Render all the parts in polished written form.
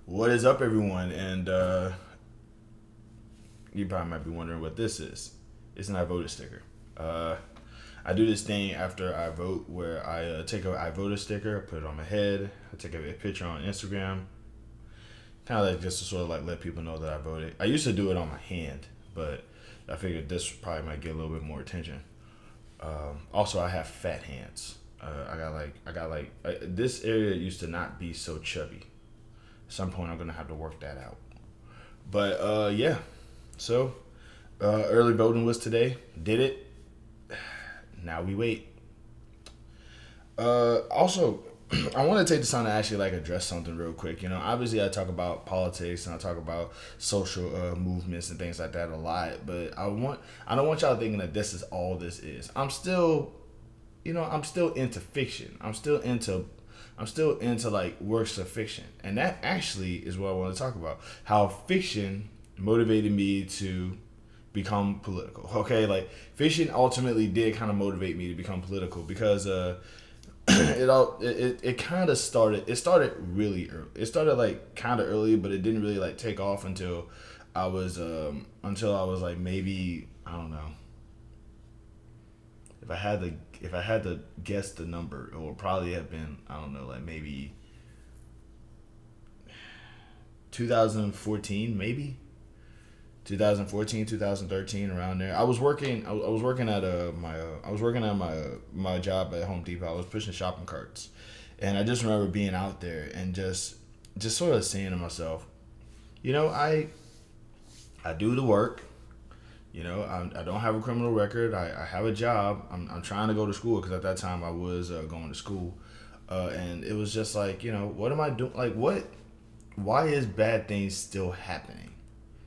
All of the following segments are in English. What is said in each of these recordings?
What is up, everyone? And you probably might be wondering what this is. It's an I voted sticker. Uh, I do this thing after I vote where I take a I voted sticker, put it on my head, I take a picture on Instagram, kind of like just to sort of like let people know that I voted. I used to do it on my hand, but I figured this probably might get a little bit more attention. Also, I have fat hands. This area used to not be so chubby. At some point, I'm gonna have to work that out. But yeah, so early voting was today. Did it. Now we wait. Also, I want to take this time to actually like address something real quick. You know, obviously I talk about politics and I talk about social movements and things like that a lot, but I don't want y'all thinking that this is all this is. I'm still into fiction. I'm still into like works of fiction, and that actually is what I want to talk about. How fiction motivated me to become political. Okay, like fiction ultimately did kind of motivate me to become political because it kind of started. It started really early. It started like kind of early, but it didn't really like take off until I was like maybe I don't know. If I had to guess the number, it would probably have been I don't know like maybe 2014 maybe 2014 2013 around there. I was working at my job at Home Depot. I was pushing shopping carts, and I just remember being out there and just sort of saying to myself, you know, I do the work. You know, I don't have a criminal record. I have a job. I'm trying to go to school because at that time I was going to school, and it was just like, you know, what am I doing? Like, what? Why is bad things still happening?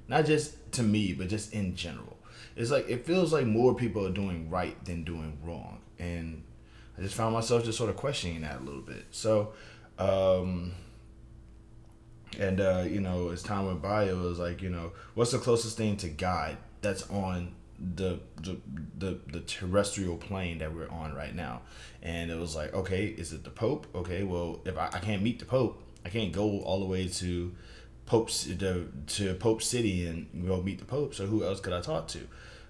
Not just to me, but just in general. It's like it feels like more people are doing right than doing wrong, and I just found myself just sort of questioning that a little bit. So, um, you know, as time went by, it was like, you know, what's the closest thing to God that's on the terrestrial plane that we're on right now? And it was like, okay, is it the Pope? Okay, well, if I can't meet the Pope, I can't go all the way to Pope City and go meet the Pope. So who else could I talk to?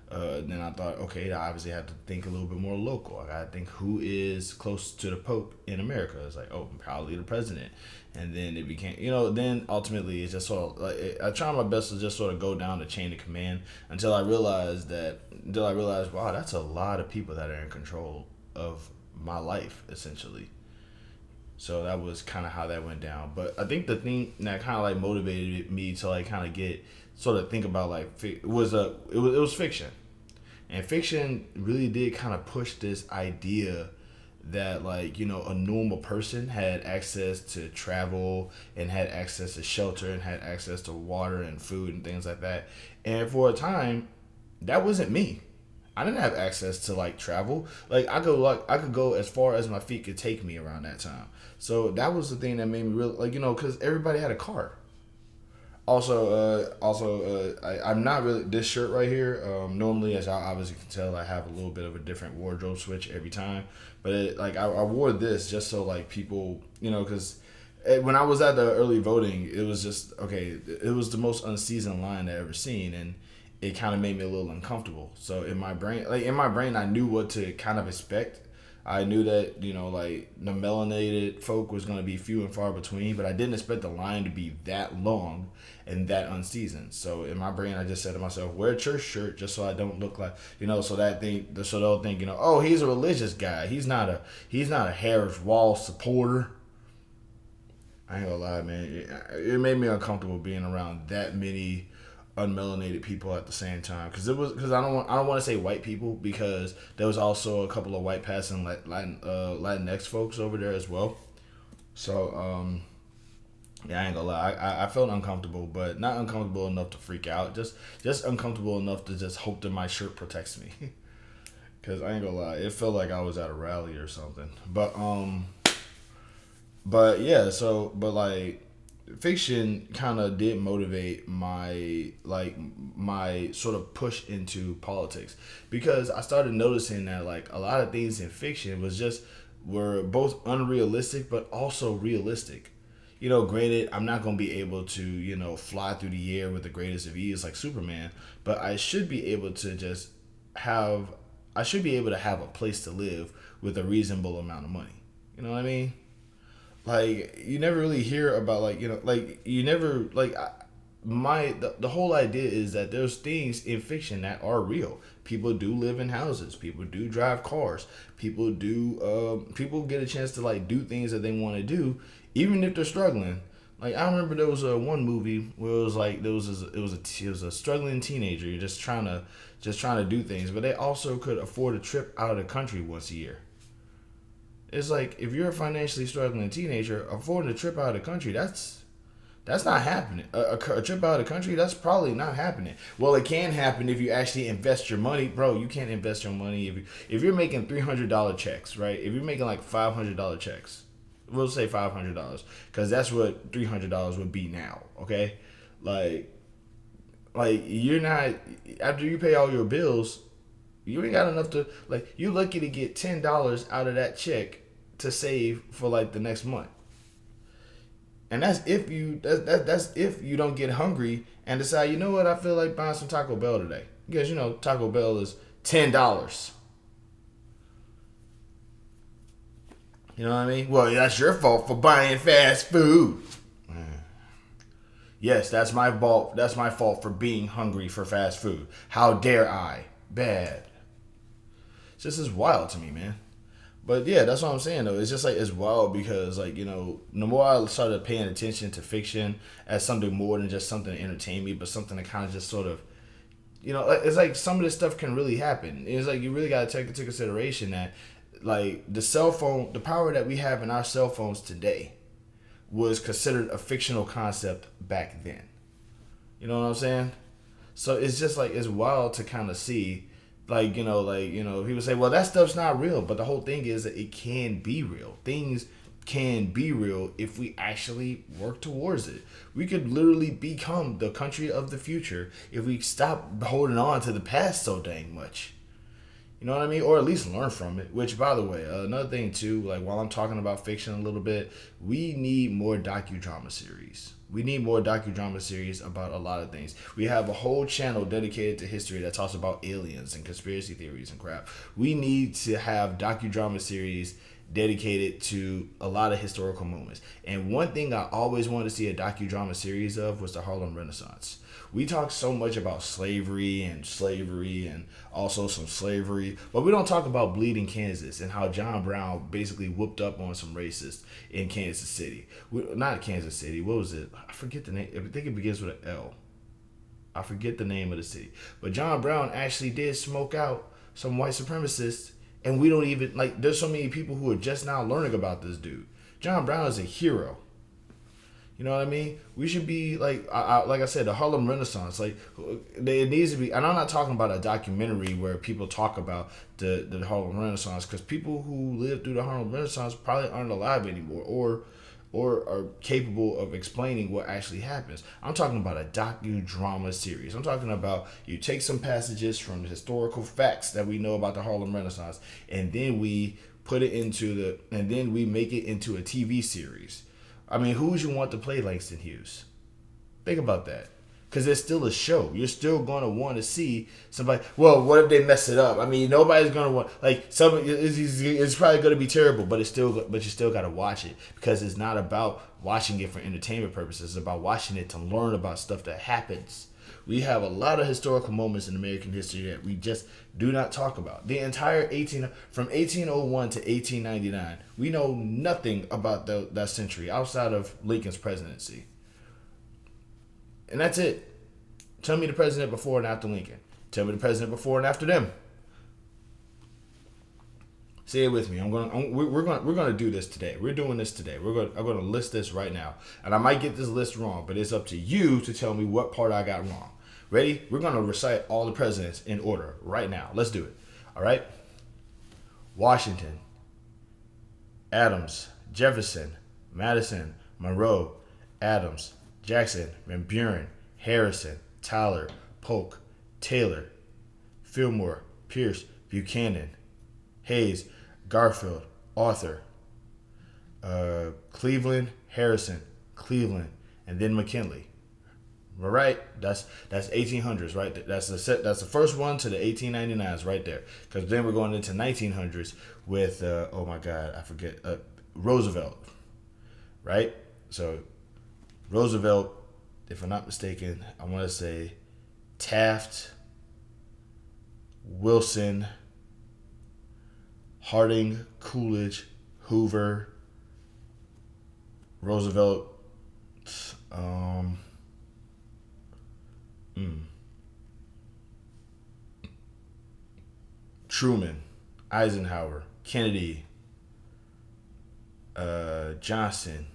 Then I thought, okay, I obviously have to think a little bit more local. I gotta think who is close to the Pope in America. It's like, oh, probably the president. And then it became, you know, then ultimately it's just sort of like I try my best to just sort of go down the chain of command until I realized, wow, that's a lot of people that are in control of my life essentially. So that was kind of how that went down. But I think the thing that kind of like motivated me to like kind of get sort of think about like it was fiction, and fiction really did kind of push this idea that like, you know, a normal person had access to travel and had access to shelter and had access to water and food and things like that. And for a time, that wasn't me. I didn't have access to like travel. I could go as far as my feet could take me around that time. So that was the thing that made me really like, you know, because everybody had a car. I'm not really this shirt right here. Normally, as I obviously can tell, I have a little bit of a different wardrobe switch every time. But I wore this just so like people, you know, because when I was at the early voting, it was just okay. It was the most unseasoned line I ever seen, and it kind of made me a little uncomfortable. So in my brain, I knew what to kind of expect. I knew that, you know, like the melanated folk was going to be few and far between, but I didn't expect the line to be that long and that unseasoned. So in my brain, I just said to myself, wear a church shirt just so I don't look like, you know, so they'll think, you know, oh, he's a religious guy. He's not a Harris Wall supporter. I ain't gonna lie, man. It made me uncomfortable being around that many unmelanated people at the same time because I don't want to say white people because there was also a couple of white passing Latinx folks over there as well. So yeah, I ain't gonna lie, I felt uncomfortable, but not uncomfortable enough to freak out, just uncomfortable enough to just hope that my shirt protects me. Because I ain't gonna lie, it felt like I was at a rally or something. But yeah, but like fiction kind of did motivate my sort of push into politics because I started noticing that like a lot of things in fiction were both unrealistic but also realistic. granted, I'm not going to be able to, fly through the air with the greatest of ease like Superman, but I should be able to just have, I should be able to have a place to live with a reasonable amount of money. You know what I mean? Like, you never really hear about, like, you never, like, the whole idea is that there's things in fiction that are real. People do live in houses. People do drive cars. People get a chance to, like, do things that they want to do, even if they're struggling. Like, I remember there was one movie where it was like it was a struggling teenager just trying to do things, but they also could afford a trip out of the country once a year. It's like, if you're a financially struggling teenager, affording a trip out of the country, that's not happening. A trip out of the country, that's probably not happening. Well, it can happen if you actually invest your money. Bro, you can't invest your money if you're making $300 checks, right? If you're making like $500 checks, we'll say $500, because that's what $300 would be now, okay? Like, you're not, after you pay all your bills, you ain't got enough to, like, you're lucky to get $10 out of that check to save for, like, the next month. And that's if you don't get hungry and decide, you know what, I feel like buying some Taco Bell today. Because, Taco Bell is $10. You know what I mean? Well, that's your fault for buying fast food. Yes, that's my fault. That's my fault for being hungry for fast food. How dare I? Bad. It's just is wild to me, man. But yeah, that's what I'm saying though. It's just like, it's wild because, like, the more I started paying attention to fiction as something more than just something to entertain me, but something to kind of just sort of, it's like some of this stuff can really happen. It's like, you really got to take into consideration that, like, the cell phone, the power that we have in our cell phones today was considered a fictional concept back then. You know what I'm saying? So it's just like, it's wild to kind of see, people say, well, that stuff's not real. But the whole thing is that it can be real. Things can be real if we actually work towards it. We could literally become the country of the future if we stop holding on to the past so dang much. You know what I mean? Or at least learn from it. Which, by the way, another thing too, like, while I'm talking about fiction a little bit, we need more docudrama series. We need more docudrama series about a lot of things. We have a whole channel dedicated to history that talks about aliens and conspiracy theories and crap. We need to have docudrama series dedicated to a lot of historical moments. And one thing I always wanted to see a docudrama series of was the Harlem Renaissance. We talk so much about slavery and also some slavery, but we don't talk about Bleeding Kansas and how John Brown basically whooped up on some racists in Kansas City. Not Kansas City. What was it? I forget the name. I think it begins with an L. I forget the name of the city. But John Brown actually did smoke out some white supremacists, and we don't even, like, there's so many people who are just now learning about this dude. John Brown is a hero. You know what I mean? We should be like I said, the Harlem Renaissance. Like, it needs to be. And I'm not talking about a documentary where people talk about the Harlem Renaissance, because people who lived through the Harlem Renaissance probably aren't alive anymore, or are capable of explaining what actually happens. I'm talking about a docudrama series. I'm talking about, you take some passages from the historical facts that we know about the Harlem Renaissance, and then we put it and then we make it into a TV series. I mean, who would you want to play Langston Hughes? Think about that. Because it's still a show. You're still going to want to see somebody. Well, what if they mess it up? I mean, nobody's going to want, like, it's probably going to be terrible, but you still got to watch it, because it's not about watching it for entertainment purposes. It's about watching it to learn about stuff that happens. We have a lot of historical moments in American history that we just do not talk about. The entire from 1801 to 1899, we know nothing about that century outside of Lincoln's presidency. And that's it. Tell me the president before and after Lincoln. Tell me the president before and after them. Say it with me. We're gonna do this today. We're doing this today. I'm gonna list this right now, and I might get this list wrong, but it's up to you to tell me what part I got wrong. Ready? We're gonna recite all the presidents in order right now. Let's do it. All right. Washington, Adams, Jefferson, Madison, Monroe, Adams, Jackson, Van Buren, Harrison, Tyler, Polk, Taylor, Fillmore, Pierce, Buchanan, Hayes, Garfield, Arthur, Cleveland, Harrison, Cleveland, and then McKinley. All right, that's 1800s, right? That's the first one to the 1899s, right there. Because then we're going into 1900s with oh my God, I forget Roosevelt, right? So Roosevelt, if I'm not mistaken, I want to say Taft, Wilson, Harding, Coolidge, Hoover, Roosevelt, Truman, Eisenhower, Kennedy, Johnson.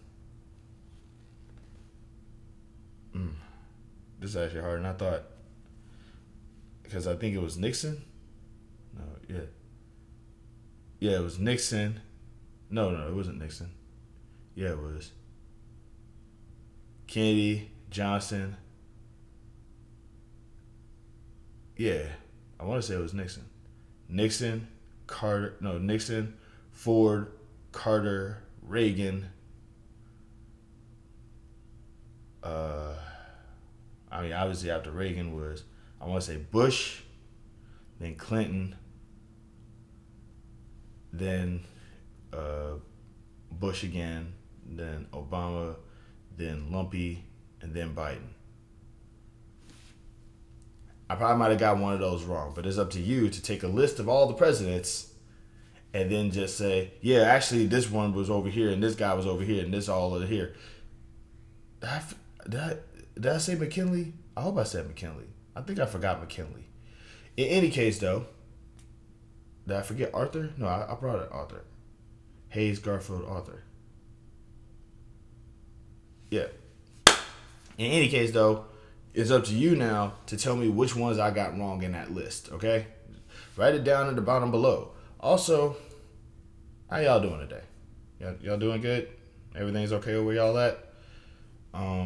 This is actually harder than I thought. Because I think it was Nixon. No, yeah. Yeah, it was Nixon. No, it wasn't Nixon. Yeah, it was. Kennedy, Johnson. Yeah, I want to say it was Nixon. Nixon, Carter. No, Nixon, Ford, Carter, Reagan. I mean, obviously after Reagan was, I want to say Bush, then Clinton, then Bush again, then Obama, then Lumpy, and then Biden. I probably might have got one of those wrong, but it's up to you to take a list of all the presidents and then just say, yeah, actually this one was over here and this guy was over here and this all over here. Did I say McKinley? I hope I said McKinley. I think I forgot McKinley. In any case, though, did I forget Arthur? No, I brought it Arthur. Hayes, Garfield, Arthur. Yeah. In any case, though, it's up to you now to tell me which ones I got wrong in that list, okay? Write it down at the bottom below. Also, how y'all doing today? Y'all doing good? Everything's okay where y'all at? I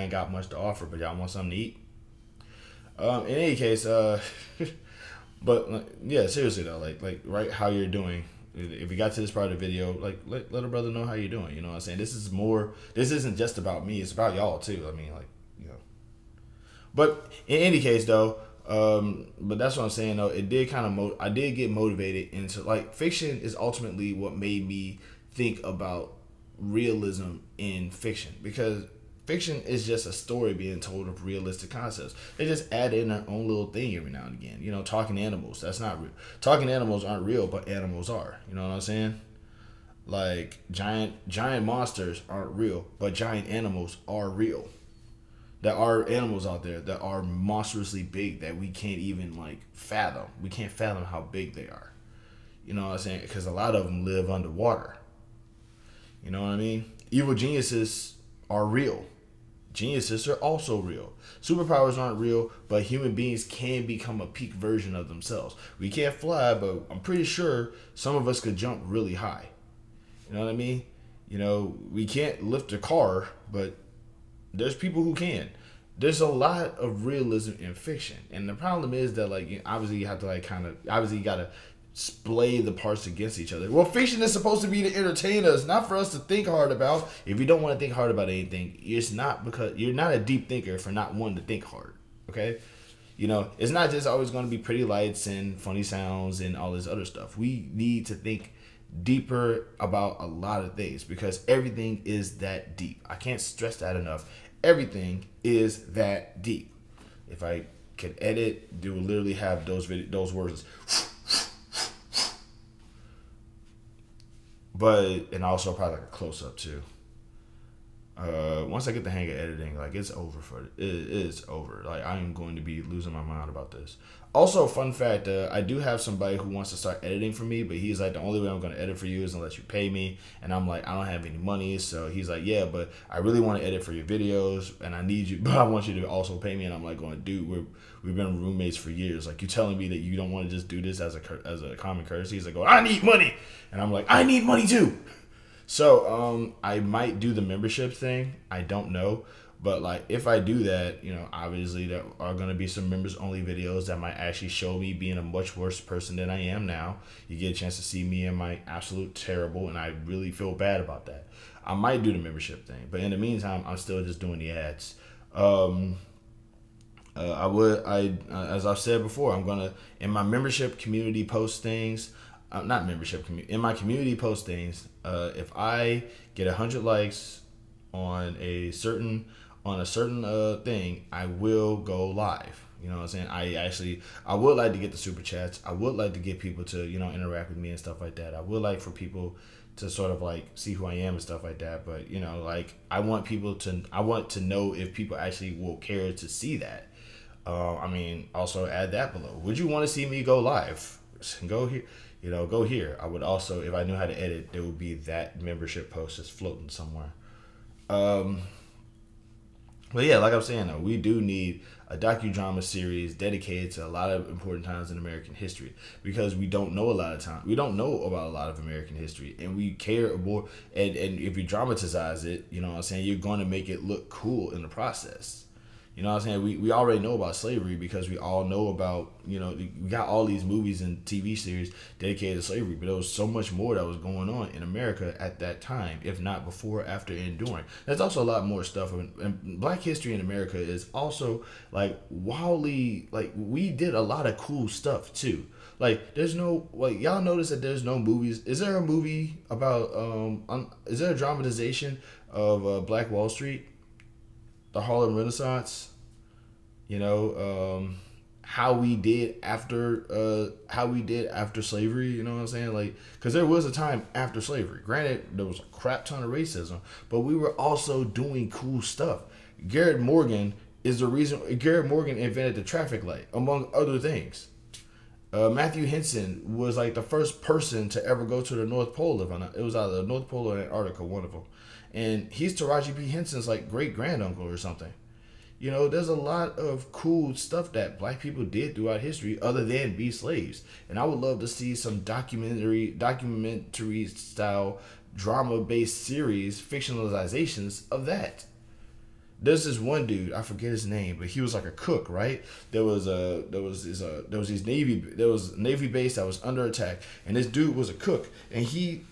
ain't got much to offer, but y'all want something to eat? In any case, but yeah, seriously though, like write how you're doing. If you got to this part of the video, like let a brother know how you're doing. You know what I'm saying? This isn't just about me. It's about y'all too. I mean, like, you know. But in any case though, but that's what I'm saying though. It did kind of I did get motivated into, like, fiction is ultimately what made me think about realism in fiction, because fiction is just a story being told of realistic concepts. They just add in their own little thing every now and again. You know, talking animals, that's not real. Talking animals aren't real, but animals are. You know what I'm saying? Like giant monsters aren't real, but giant animals are real. There are animals out there that are monstrously big that we can't even like fathom. We can't fathom how big they are. You know what I'm saying? Because a lot of them live underwater. You know what I mean? Evil geniuses are real. Geniuses are also real. Superpowers aren't real, but human beings can become a peak version of themselves. We can't fly, but I'm pretty sure some of us could jump really high. You know what I mean? You know, we can't lift a car, but there's people who can. There's a lot of realism in fiction. And the problem is that, like, obviously you have to, like, obviously you got to splay the parts against each other. Well, fiction is supposed to be to entertain us, not for us to think hard about. If you don't want to think hard about anything, it's not because you're not a deep thinker for not wanting to think hard. Okay? You know, it's not just always going to be pretty lights and funny sounds and all this other stuff. We need to think deeper about a lot of things because everything is that deep. I can't stress that enough. Everything is that deep. If I could edit, you will literally have those words. But, and also probably like a close up too. Once I get the hang of editing, like, it's over it is over. Like, I am going to be losing my mind about this. Also, fun fact, I do have somebody who wants to start editing for me, but he's like, the only way I'm going to edit for you is unless you pay me. And I'm like, I don't have any money. So he's like, yeah, but I really want to edit for your videos and I need you, but I want you to also pay me. And I'm like, going, dude, we've been roommates for years. Like, you telling me that you don't want to just do this as a common courtesy? He's like, oh, I need money. And I'm like, I need money too. So I might do the membership thing. I don't know. But like if I do that, obviously there are gonna be some members only videos that might actually show me being a much worse person than I am now. You get a chance to see me in my absolute terrible, and I really feel bad about that. I might do the membership thing, but in the meantime, I'm still just doing the ads. As I've said before, I'm gonna in my membership community post things. Not membership community. In my community postings, if I get 100 likes on a certain thing, I will go live. You know what I'm saying? I would like to get the super chats. I would like to get people to interact with me and stuff like that. I would like for people to sort of like see who I am and stuff like that. But like I want to know if people actually will care to see that. Also add that below. Would you want to see me go live? Go here. Go here. I would also, if I knew how to edit, there would be that membership post that's floating somewhere. But yeah, like I'm saying, though, we do need a docudrama series dedicated to a lot of important times in American history, because we don't know a lot of time. We don't know about a lot of American history, and we care more. And if you dramatize it, you're going to make it look cool in the process. You know what I'm saying? We already know about slavery because we all know about, we got all these movies and TV series dedicated to slavery, but there was so much more that was going on in America at that time, if not before, after, and during. There's also a lot more stuff. And Black history in America is also like wildly, like we did a lot of cool stuff too. Like there's no, like y'all notice that there's no movies. Is there a movie about, is there a dramatization of Black Wall Street? The Harlem Renaissance, how we did after slavery, you know what I'm saying? Like, because there was a time after slavery. Granted, there was a crap ton of racism, but we were also doing cool stuff. Garrett Morgan invented the traffic light, among other things. Matthew Henson was like the first person to ever go to the North Pole. It was either the North Pole or Antarctica, one of them. And he's Taraji P. Henson's like great granduncle or something. There's a lot of cool stuff that Black people did throughout history other than be slaves. And I would love to see some documentary style drama based series, fictionalizations of that. There's this one dude, I forget his name, but he was like a cook, right? There was Navy base that was under attack, and this dude was a cook, and he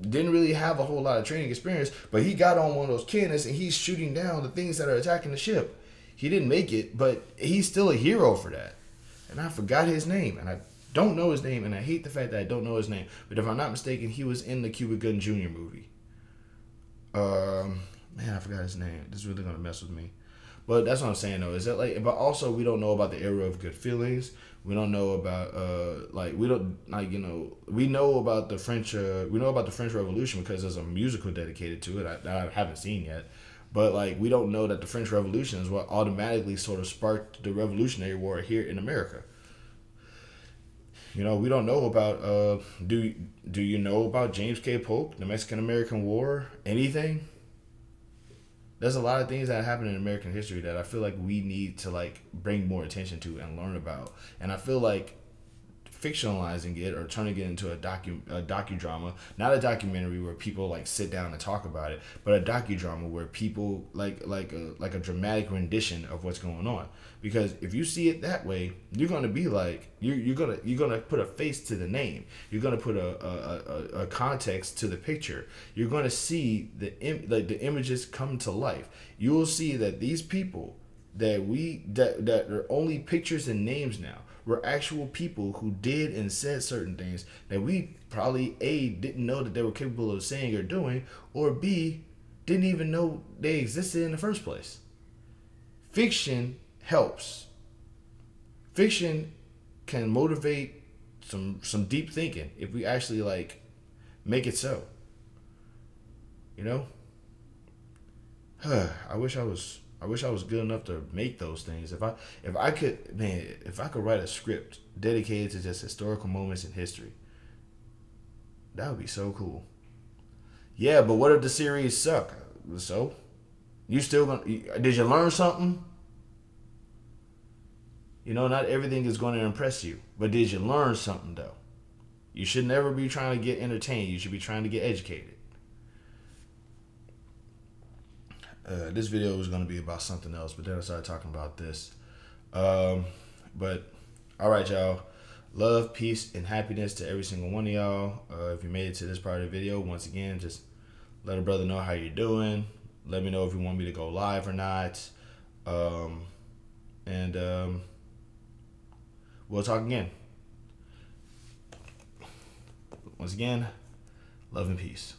didn't really have a whole lot of training experience, but he got on one of those cannons and he's shooting down the things that are attacking the ship. He didn't make it, but he's still a hero for that. And I forgot his name, and I don't know his name, and I hate the fact that I don't know his name. But if I'm not mistaken, he was in the Cuba Gooding Jr. movie. Man, I forgot his name. This is really gonna mess with me. But that's what I'm saying though. Is that like? But also, we don't know about the era of good feelings. We don't know about we know about the French. We know about the French Revolution because there's a musical dedicated to it that I haven't seen yet. But like, we don't know that the French Revolution is what automatically sort of sparked the Revolutionary War here in America. We don't know about. Do you know about James K. Polk, the Mexican American War? Anything? There's a lot of things that happen in American history that I feel like we need to like bring more attention to and learn about. And I feel like fictionalizing it or turning it into a docudrama, not a documentary where people like sit down and talk about it, but a docudrama where people like a dramatic rendition of what's going on. Because if you see it that way, you're gonna be like you're gonna put a face to the name. You're gonna put a context to the picture. You're gonna see the images come to life. You will see that these people that are only pictures and names now were actual people who did and said certain things that we probably A, didn't know that they were capable of saying or doing, or B, didn't even know they existed in the first place. Fiction helps. Fiction can motivate some deep thinking if we actually like make it so. I wish I was good enough to make those things. If I could write a script dedicated to just historical moments in history, that would be so cool. Yeah, but what if the series suck? So, did you learn something? Not everything is going to impress you, but did you learn something though? You should never be trying to get entertained. You should be trying to get educated. This video was going to be about something else, but then I started talking about this. But all right, y'all. Love, peace, and happiness to every single one of y'all. If you made it to this part of the video, once again, just let a brother know how you're doing. Let me know if you want me to go live or not. And we'll talk again. Once again, love and peace.